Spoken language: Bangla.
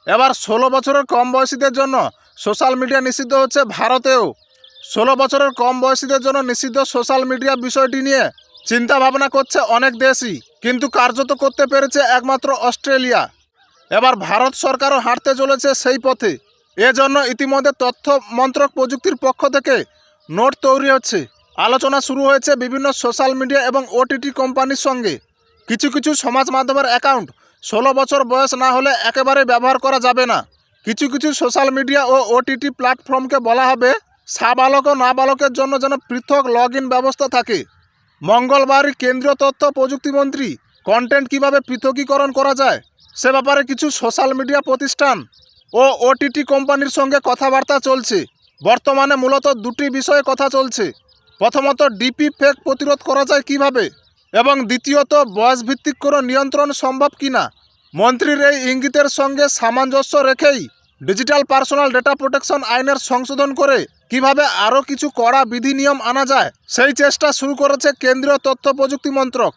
এবার 16 বছরের কম বয়সীদের জন্য সোশ্যাল মিডিয়া নিষিদ্ধ হচ্ছে ভারতেও। 16 বছরের কম বয়সীদের জন্য নিষিদ্ধ সোশ্যাল মিডিয়া বিষয়টি নিয়ে চিন্তা ভাবনা করছে অনেক দেশই, কিন্তু কার্যত করতে পেরেছে একমাত্র অস্ট্রেলিয়া। এবার ভারত সরকারও হাঁটতে চলেছে সেই পথে। এজন্য ইতিমধ্যে তথ্য মন্ত্রক প্রযুক্তির পক্ষ থেকে নোট তৈরি হচ্ছে। আলোচনা শুরু হয়েছে বিভিন্ন সোশ্যাল মিডিয়া এবং ওটিটি কোম্পানির সঙ্গে। কিছু কিছু সমাজ মাধ্যমের অ্যাকাউন্ট 16 বছর বয়স না হলে একেবারে ব্যবহার করা যাবে না। কিছু কিছু সোশ্যাল মিডিয়া ও ওটিটি প্ল্যাটফর্মকে বলা হবে সাবালক ও নাবালকের জন্য যেন পৃথক লগ ইন ব্যবস্থা থাকে। মঙ্গলবারই কেন্দ্রীয় তথ্য প্রযুক্তিমন্ত্রী কন্টেন্ট কিভাবে পৃথকীকরণ করা যায় সে ব্যাপারে কিছু সোশ্যাল মিডিয়া প্রতিষ্ঠান ও ওটিটি কোম্পানির সঙ্গে কথাবার্তা চলছে। বর্তমানে মূলত দুটি বিষয়ে কথা চলছে। প্রথমত, ডিপি ফেক প্রতিরোধ করা যায় কিভাবে, এবং দ্বিতীয়ত, বয়সভিত্তিক কোনো নিয়ন্ত্রণ সম্ভব কিনা। মন্ত্রীর এই ইঙ্গিতের সঙ্গে সামঞ্জস্য রেখেই ডিজিটাল পার্সোনাল ডেটা প্রোটেকশন আইনের সংশোধন করে কিভাবে আরও কিছু কড়া বিধিনিয়ম আনা যায় সেই চেষ্টা শুরু করেছে কেন্দ্রীয় তথ্য প্রযুক্তি মন্ত্রক।